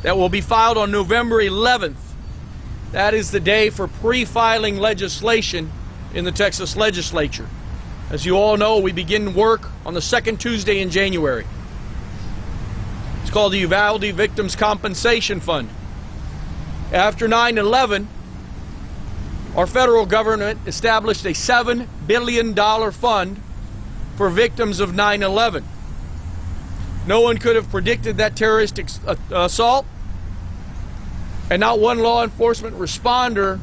that will be filed on November 11th. That is the day for pre-filing legislation in the Texas legislature. As you all know, we begin work on the second Tuesday in January. It's called the Uvalde Victims Compensation Fund. After 9/11, our federal government established a $7 billion fund for victims of 9/11. No one could have predicted that terrorist assault, and not one law enforcement responder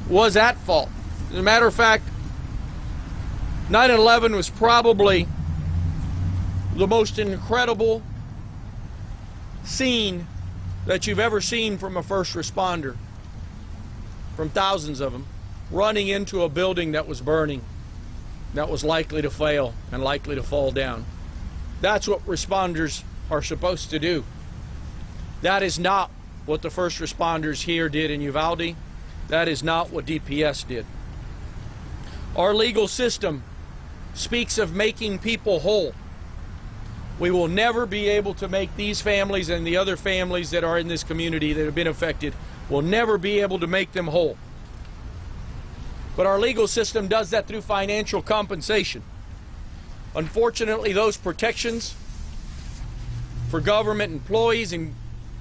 was at fault. As a matter of fact, 9/11 was probably the most incredible scene that you've ever seen from a first responder, from thousands of them, running into a building that was burning, that was likely to fail and likely to fall down. That's what responders are supposed to do. That is not what the first responders here did in Uvalde. That is not what DPS did. Our legal system speaks of making people whole. We will never be able to make these families and the other families that are in this community that have been affected, we'll never be able to make them whole. But our legal system does that through financial compensation. Unfortunately, those protections for government employees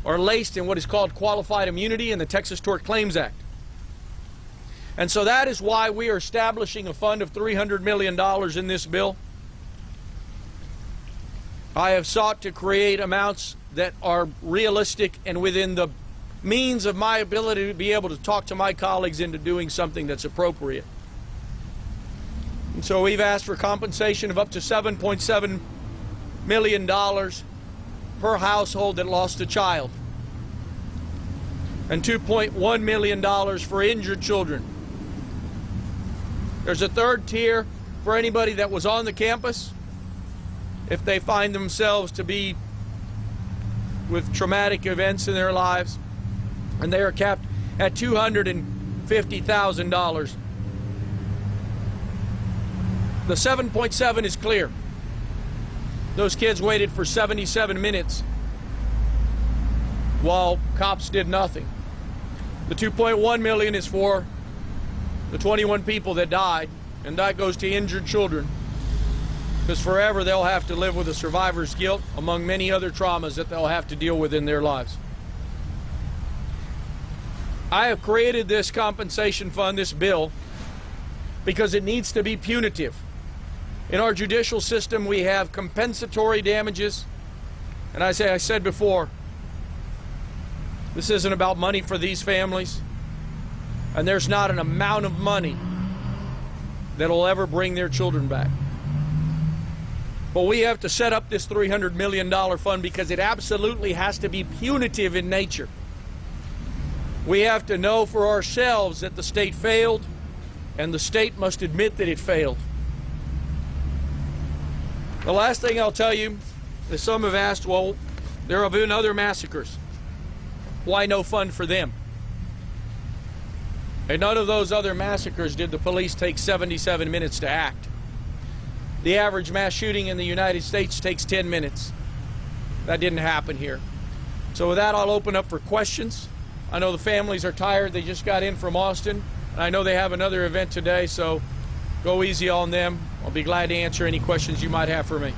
are laced in what is called qualified immunity in the Texas Tort Claims Act. And so that is why we are establishing a fund of $300 million in this bill. I have sought to create amounts that are realistic and within the means of my ability to be able to talk to my colleagues into doing something that's appropriate. And so we've asked for compensation of up to $7.7 million per household that lost a child, and $2.1 million for injured children. There's a third tier for anybody that was on the campus if they find themselves to be with traumatic events in their lives, and they are capped at $250,000. The 7.7 is clear. Those kids waited for 77 minutes while cops did nothing. The 2.1 million is for the 21 people that died, and that goes to injured children, because forever they'll have to live with a survivor's guilt among many other traumas that they'll have to deal with in their lives. I have created this compensation fund, this bill, because it needs to be punitive. In our judicial system, we have compensatory damages, and I said before, this isn't about money for these families, and there's not an amount of money that will ever bring their children back. But we have to set up this $300 million fund because it absolutely has to be punitive in nature. We have to know for ourselves that the state failed, and the state must admit that it failed. The last thing I'll tell you is some have asked, well, there have been other massacres. Why no fund for them? In none of those other massacres did the police take 77 minutes to act. The average mass shooting in the United States takes 10 minutes. That didn't happen here. So with that, I'll open up for questions. I know the families are tired. They just got in from Austin. And I know they have another event today, so go easy on them. I'll be glad to answer any questions you might have for me.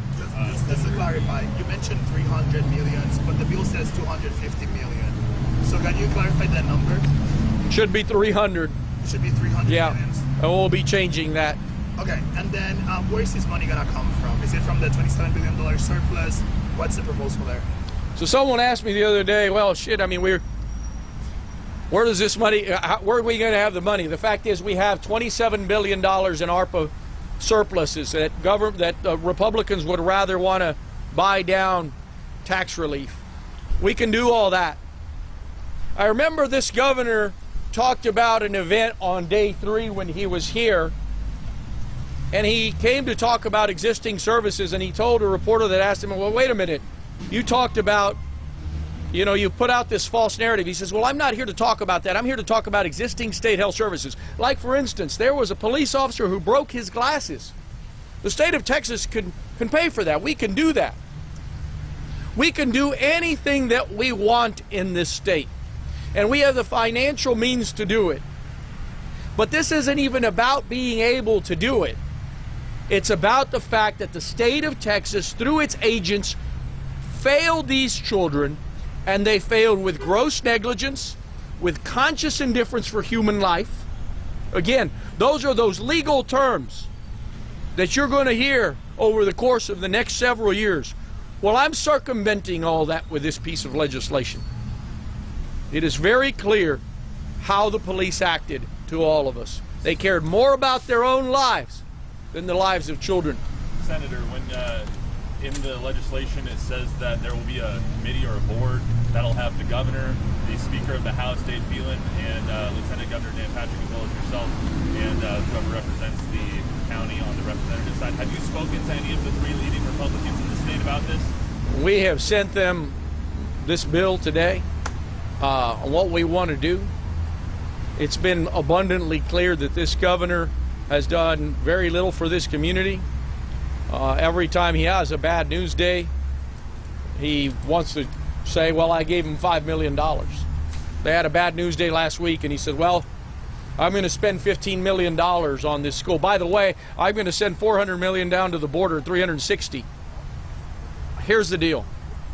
Just to clarify, you mentioned 300 million, but the bill says 250 million. So can you clarify that number? Should be 300. It should be 300 millions. And we'll be changing that. Okay, and then where is this money gonna come from? Is it from the $27 billion surplus? What's the proposal there? So someone asked me the other day, well, shit, I mean, where does this money, where are we going to have the money? The fact is we have $27 billion in ARPA surpluses that Republicans would rather want to buy down tax relief. We can do all that. I remember this governor talked about an event on day 3 when he was here, and he came to talk about existing services, and he told a reporter that asked him, well, wait a minute, you talked about, you know, you put out this false narrative. He says, well, I'm not here to talk about that. I'm here to talk about existing state health services. Like, for instance, there was a police officer who broke his glasses. The state of Texas can pay for that. We can do that. We can do anything that we want in this state, and we have the financial means to do it. But this isn't even about being able to do it. It's about the fact that the state of Texas, through its agents, failed these children, and they failed with gross negligence, with conscious indifference for human life. Again, those are those legal terms that you're going to hear over the course of the next several years. Well, I'm circumventing all that with this piece of legislation. It is very clear how the police acted to all of us. They cared more about their own lives than the lives of children. Senator, when in the legislation it says that there will be a committee or a board that'll have the governor, the Speaker of the House, Dave Phelan, and Lieutenant Governor Dan Patrick, as well as yourself, and whoever represents the county on the representative side. Have you spoken to any of the three leading Republicans in the state about this? We have sent them this bill today on what we want to do. It's been abundantly clear that this governor has done very little for this community. Every time he has a bad news day, he wants to say, well, I gave him $5 million. They had a bad news day last week, and he said, well, I'm going to spend $15 million on this school. By the way, I'm going to send $400 million down to the border, 360. Here's the deal.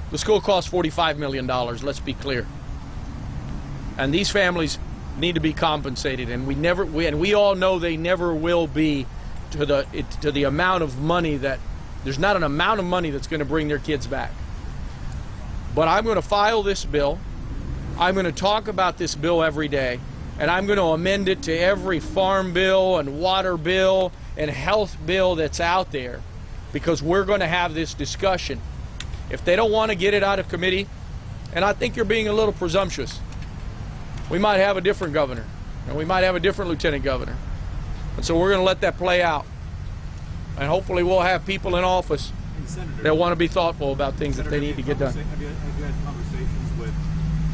The school costs $45 million, let's be clear. And these families need to be compensated, and we all know they never will be to the amount of money that there's not an amount of money that's going to bring their kids back. But I'm going to file this bill. I'm going to talk about this bill every day, and I'm going to amend it to every farm bill and water bill and health bill that's out there, because we're going to have this discussion. If they don't want to get it out of committee, and I think you're being a little presumptuous, we might have a different governor, and we might have a different lieutenant governor. And so we're going to let that play out. And hopefully we'll have people in office that want to be thoughtful about things that they need to get done. Have you had conversations with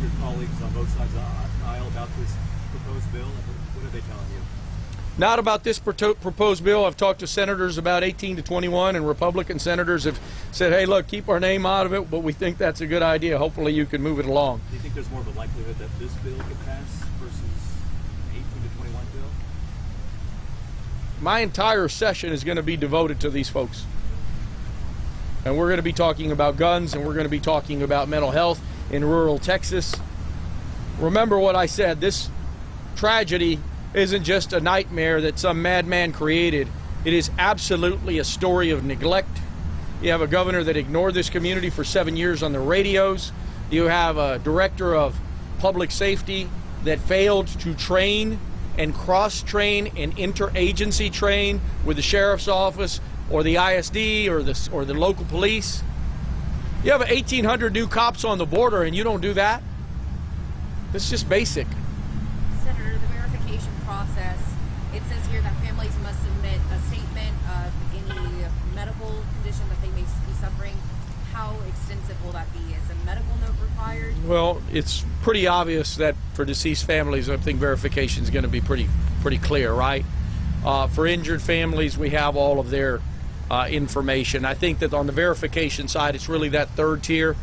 your colleagues on both sides of the aisle about this proposed bill? What are they telling you? Not about this proposed bill. I've talked to senators about 18 to 21, and Republican senators have said, hey, look, keep our name out of it, but we think that's a good idea. Hopefully you can move it along. Do you think there's more of a likelihood that this bill could pass versus an 18 to 21 bill? My entire session is going to be devoted to these folks. And we're going to be talking about guns, and we're going to be talking about mental health in rural Texas. Remember what I said, this tragedy isn't just a nightmare that some madman created. It is absolutely a story of neglect. You have a governor that ignored this community for 7 years on the radios. You have a director of public safety that failed to train and cross-train and interagency train with the sheriff's office or the ISD or the local police. You have 1,800 new cops on the border and you don't do that? It's just basic. Senator, the verification process, it says here that families must submit a statement of any medical condition that they may be suffering. How extensive will that be? Is a medical note required? Well, it's pretty obvious that for deceased families, I think verification is going to be pretty clear, right? For injured families, we have all of their information. I think that on the verification side, it's really that third tier,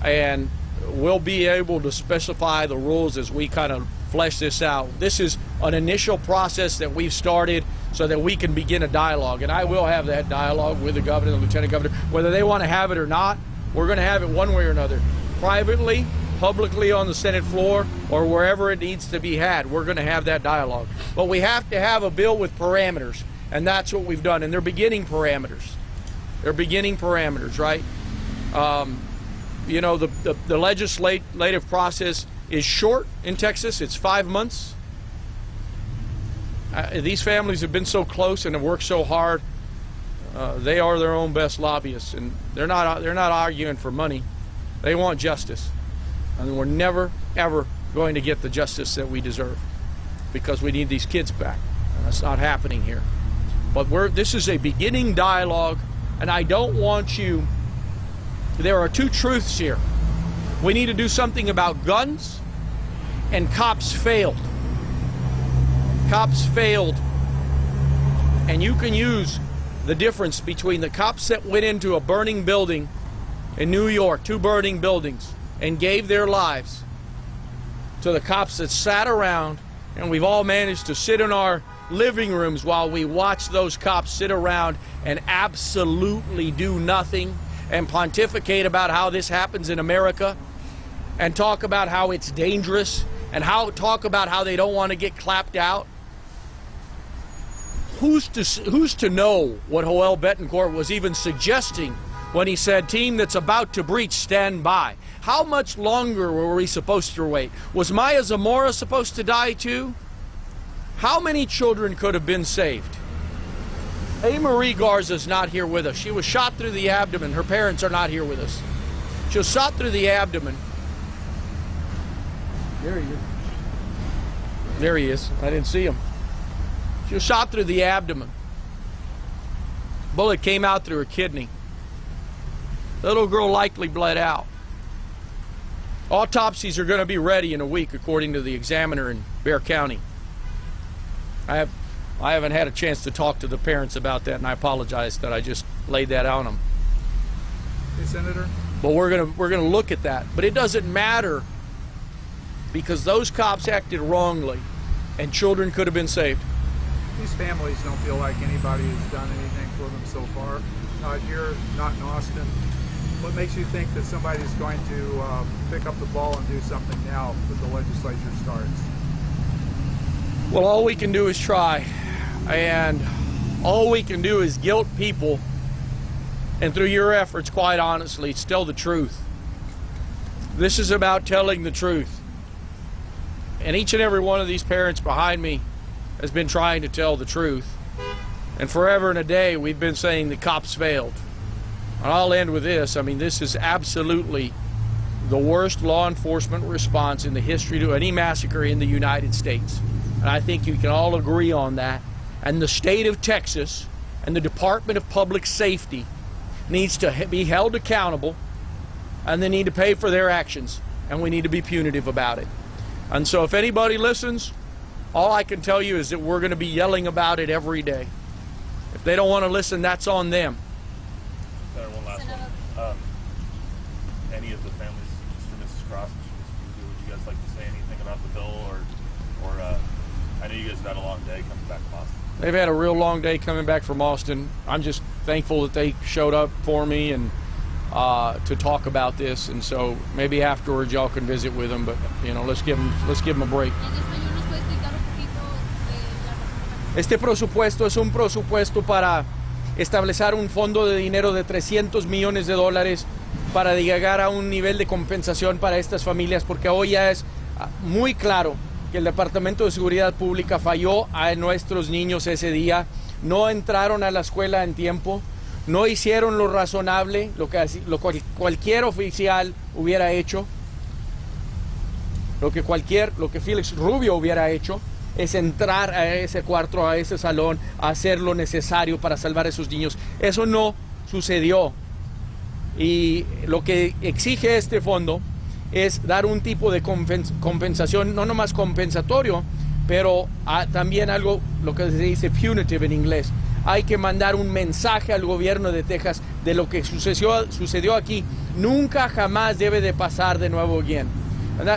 and we'll be able to specify the rules as we kind of flesh this out. This is an initial process that we've started so that we can begin a dialogue, and I will have that dialogue with the governor and the lieutenant governor. Whether they want to have it or not, we're going to have it one way or another. Privately, publicly on the Senate floor, or wherever it needs to be had, we're going to have that dialogue. But we have to have a bill with parameters, and that's what we've done. And they're beginning parameters. They're beginning parameters, right? You know, the legislative process is short in Texas. It's 5 months. These families have been so close and have worked so hard. They are their own best lobbyists, and they're not arguing for money. They want justice, and we're never ever going to get the justice that we deserve because we need these kids back. And that's not happening here. But this is a beginning dialogue, and I don't want you. There are two truths here. We need to do something about guns, and cops failed. Cops failed. And you can use the difference between the cops that went into a burning building in New York, 2 burning buildings, and gave their lives to the cops that sat around, and we've all managed to sit in our living rooms while we watch those cops sit around and absolutely do nothing and pontificate about how this happens in America and talk about how it's dangerous and talk about how they don't want to get clapped out. Who's to know what Joel Betancourt was even suggesting when he said, team that's about to breach, stand by? How much longer were we supposed to wait? Was Maya Zamora supposed to die too? How many children could have been saved? A. Marie Garza's not here with us. She was shot through the abdomen. Her parents are not here with us. She was shot through the abdomen. There he is. There he is. I didn't see him. She was shot through the abdomen. Bullet came out through her kidney. The little girl likely bled out. Autopsies are going to be ready in a week, according to the examiner in Bexar County. I haven't had a chance to talk to the parents about that, and I apologize that I just laid that on them. Hey, Senator. But we're gonna look at that. But it doesn't matter, because those cops acted wrongly, and children could have been saved. These families don't feel like anybody has done anything for them so far. Not here, not in Austin. What makes you think that somebody's going to pick up the ball and do something now that the legislature starts? Well, all we can do is try, and all we can do is guilt people, and through your efforts, quite honestly, tell the truth. This is about telling the truth. And each and every one of these parents behind me has been trying to tell the truth. And forever and a day, we've been saying the cops failed. And I'll end with this. I mean, this is absolutely the worst law enforcement response in the history to any massacre in the United States. And I think you can all agree on that. And the state of Texas and the Department of Public Safety needs to be held accountable, and they need to pay for their actions, and we need to be punitive about it. And so if anybody listens, all I can tell you is that we're going to be yelling about it every day. If they don't want to listen, that's on them. Senator, one last one. Any of the families, Mr. and Mrs. Cross, would you guys like to say anything about the bill, or I know you guys have had a long day coming back from Austin. They've had a real long day coming back from Austin. I'm just thankful that they showed up for me and to talk about this. And so maybe afterwards y'all can visit with them. But you know, let's give them a break. Este presupuesto es un presupuesto para establecer un fondo de dinero de $300 millones para llegar a un nivel de compensación para estas familias, porque hoy ya es muy claro que el Departamento de Seguridad Pública falló a nuestros niños ese día. No entraron a la escuela en tiempo, no hicieron lo razonable, lo que cualquier oficial hubiera hecho, lo que Félix Rubio hubiera hecho, es entrar a ese cuarto, a ese salón, a hacer lo necesario para salvar a esos niños. Eso no sucedió. Y lo que exige este fondo es dar un tipo de compensación, no nomás compensatorio, pero también algo, lo que se dice punitive en inglés. Hay que mandar un mensaje al gobierno de Texas de lo que sucedió aquí. Nunca jamás debe de pasar de nuevo again. And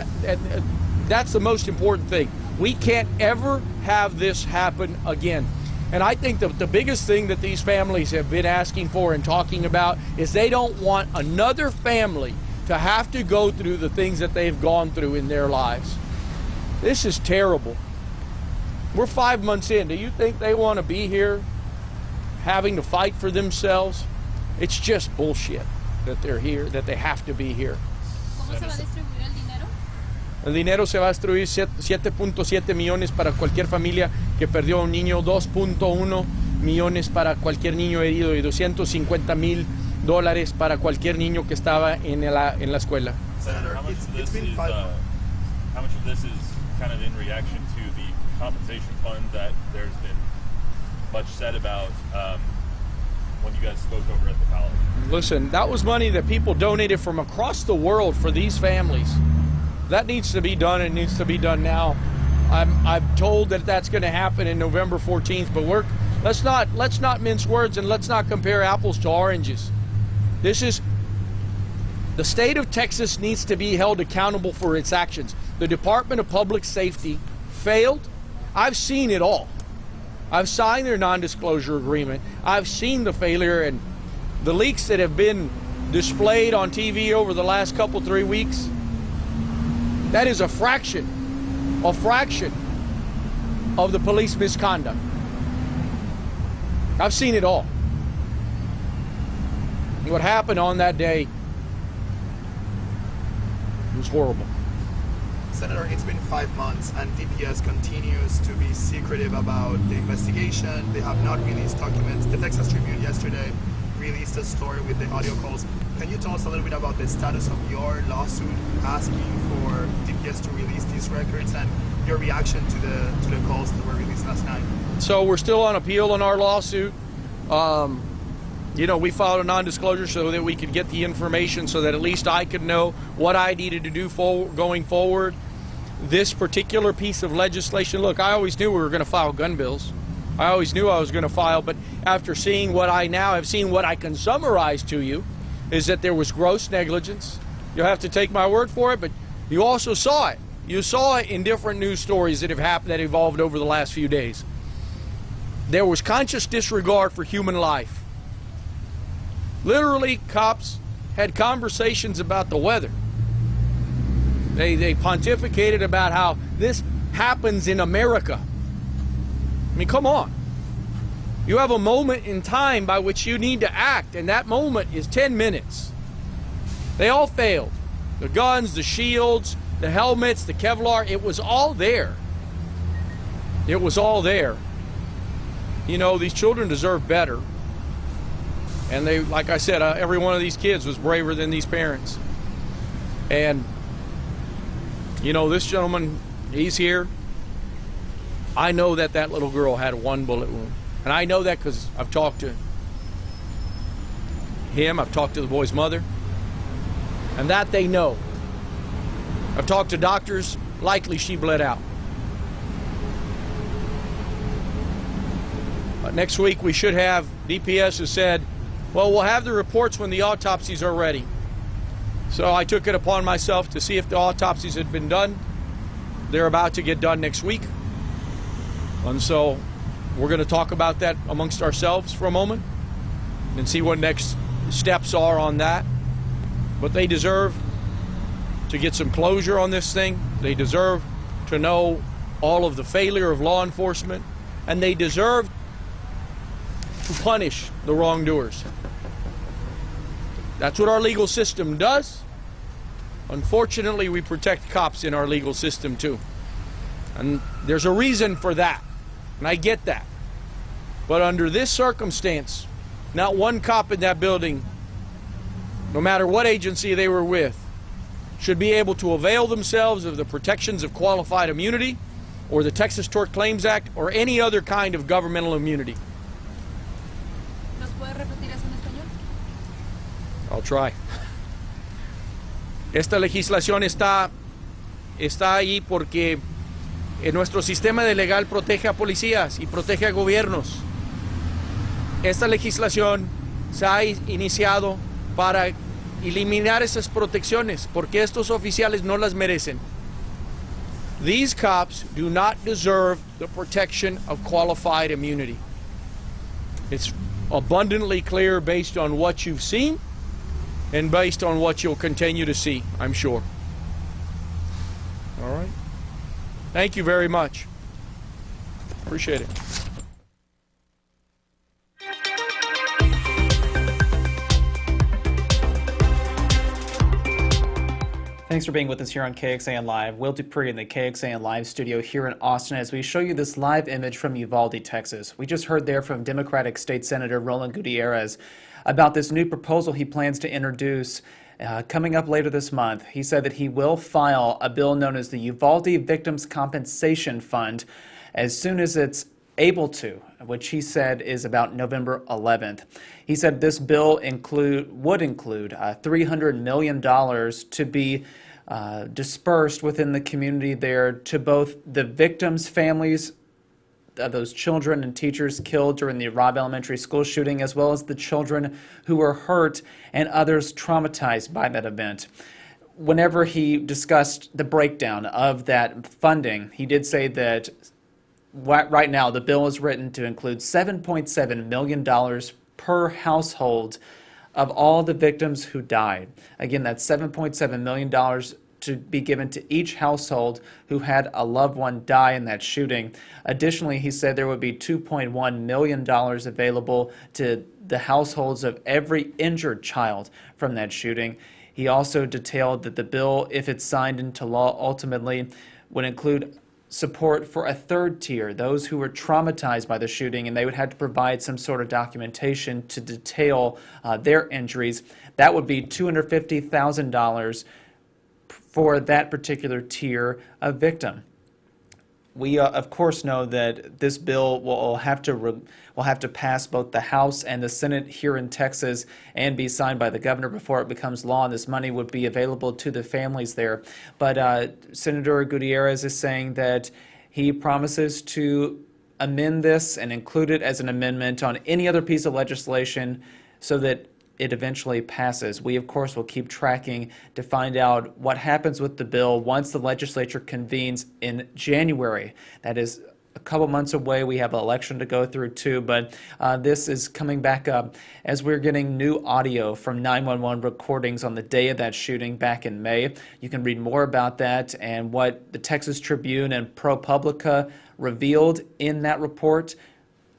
that's the most important thing. We can't ever have this happen again. And I think the biggest thing that these families have been asking for and talking about is they don't want another family to have to go through the things that they've gone through in their lives. This is terrible. We're 5 months in. Do you think they want to be here having to fight for themselves? It's just bullshit that they're here, that they have to be here. ¿Cómo se va a distribuir el dinero? El dinero se va a distribuir 7.7 millones para cualquier familia que perdió a un niño, 2.1 millones para cualquier niño herido y $250,000 para cualquier niño que estaba en la escuela. Senator, how much of this is kind of in reaction to the compensation fund that there's been much said about when you guys spoke over at the college? Listen, that was money that people donated from across the world for these families. That needs to be done. It needs to be done now. I'm told that that's going to happen in November 14th, but let's not mince words, and let's not compare apples to oranges. This is The state of Texas needs to be held accountable for its actions. The Department of Public Safety failed. I've seen it all. I've signed their non-disclosure agreement. I've seen the failure and the leaks that have been displayed on TV over the last couple, 3 weeks. That is a fraction of the police misconduct. I've seen it all. What happened on that day was horrible. Senator, it's been 5 months and DPS continues to be secretive about the investigation. They have not released documents. The Texas Tribune yesterday released a story with the audio calls. Can you tell us a little bit about the status of your lawsuit asking for DPS to release these records and your reaction to the calls that were released last night? So we're still on appeal on our lawsuit. You know, we filed a non-disclosure so that we could get the information so that at least I could know what I needed to do going forward. This particular piece of legislation, look, I always knew we were going to file gun bills. I always knew I was going to file, but after seeing what I now have seen, what I can summarize to you is that there was gross negligence. You'll have to take my word for it, but you also saw it. You saw it in different news stories that have happened, that evolved over the last few days. There was conscious disregard for human life. Literally, cops had conversations about the weather. They pontificated about how this happens in America. I mean, come on. You have a moment in time by which you need to act, and that moment is 10 minutes. They all failed. The guns, the shields, the helmets, the Kevlar, it was all there. It was all there. You know, these children deserve better. And they, like I said, every one of these kids was braver than these parents. And, you know, this gentleman, he's here. I know that that little girl had 1 bullet wound. And I know that because I've talked to him, I've talked to the boy's mother, and that they know. I've talked to doctors, likely she bled out. But next week we should have, DPS has said, well, we'll have the reports when the autopsies are ready. So I took it upon myself to see if the autopsies had been done. They're about to get done next week. And so we're going to talk about that amongst ourselves for a moment and see what next steps are on that. But they deserve to get some closure on this thing. They deserve to know all of the failure of law enforcement, and they deserve to punish the wrongdoers. That's what our legal system does. Unfortunately, we protect cops in our legal system too. And there's a reason for that. And I get that. But under this circumstance, not one cop in that building, no matter what agency they were with, should be able to avail themselves of the protections of qualified immunity or the Texas Tort Claims Act or any other kind of governmental immunity. ¿Nos puede repetir eso en español? I'll try. Esta legislación está ahí porque nuestro sistema de legal protege a policías y protege a gobiernos. Esta legislación se ha iniciado para eliminar esas protecciones porque estos oficiales no las merecen. These cops do not deserve the protection of qualified immunity. It's abundantly clear based on what you've seen and based on what you'll continue to see, I'm sure. All right. Thank you very much. Appreciate it. Thanks for being with us here on KXAN Live. Will Dupree in the KXAN Live studio here in Austin as we show you this live image from Uvalde, Texas. We just heard there from Democratic State Senator Roland Gutierrez about this new proposal he plans to introduce coming up later this month. He said that he will file a bill known as the Uvalde Victims Compensation Fund as soon as it's able to, which he said is about November 11th. He said this bill would include $300 million to be dispersed within the community there to both the victims' families of those children and teachers killed during the Robb Elementary School shooting, as well as the children who were hurt and others traumatized by that event. Whenever he discussed the breakdown of that funding, he did say that right now the bill is written to include $7.7 million per household of all the victims who died. Again, that's $7.7 million to be given to each household who had a loved one die in that shooting. Additionally, he said there would be $2.1 million available to the households of every injured child from that shooting. He also detailed that the bill, if it's signed into law, ultimately would include support for a third tier, those who were traumatized by the shooting, and they would have to provide some sort of documentation to detail their injuries. That would be $250,000 for that particular tier of victim. We, of course, know that this bill will have to pass both the House and the Senate here in Texas and be signed by the governor before it becomes law, and this money would be available to the families there. But Senator Gutierrez is saying that he promises to amend this and include it as an amendment on any other piece of legislation so that it eventually passes. We, of course, will keep tracking to find out what happens with the bill once the legislature convenes in January. That is a couple months away. We have an election to go through too, but this is coming back up as we're getting new audio from 911 recordings on the day of that shooting back in May. You can read more about that and what the Texas Tribune and ProPublica revealed in that report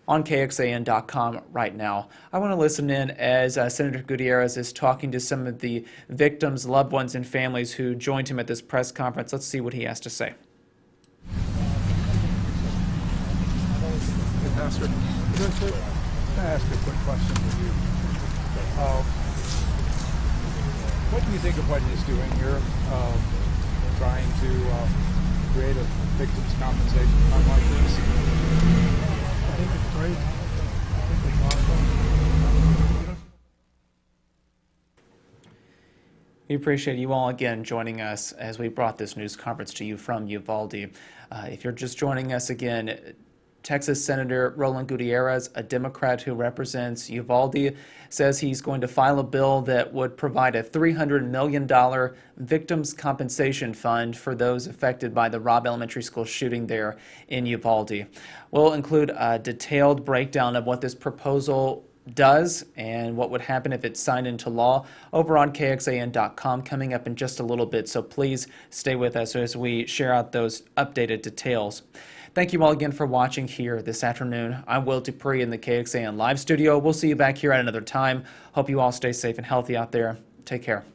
on KXAN.com right now. I want to listen in as Senator Gutierrez is talking to some of the victims, loved ones, and families who joined him at this press conference. Let's see what he has to say. Hey, Pastor, can I ask a quick question of you? What do you think of what he's doing here, trying to create a victims' compensation fund like this? I think it's great. I think it's awesome. We appreciate you all again joining us as we brought this news conference to you from Uvalde. If you're just joining us again, Texas Senator Roland Gutierrez, a Democrat who represents Uvalde, says he's going to file a bill that would provide a $300 million victims compensation fund for those affected by the Robb Elementary School shooting there in Uvalde. We'll include a detailed breakdown of what this proposal does and what would happen if it's signed into law over on KXAN.com coming up in just a little bit. So please stay with us as we share out those updated details. Thank you all again for watching here this afternoon. I'm Will Dupree in the KXAN Live studio. We'll see you back here at another time. Hope you all stay safe and healthy out there. Take care.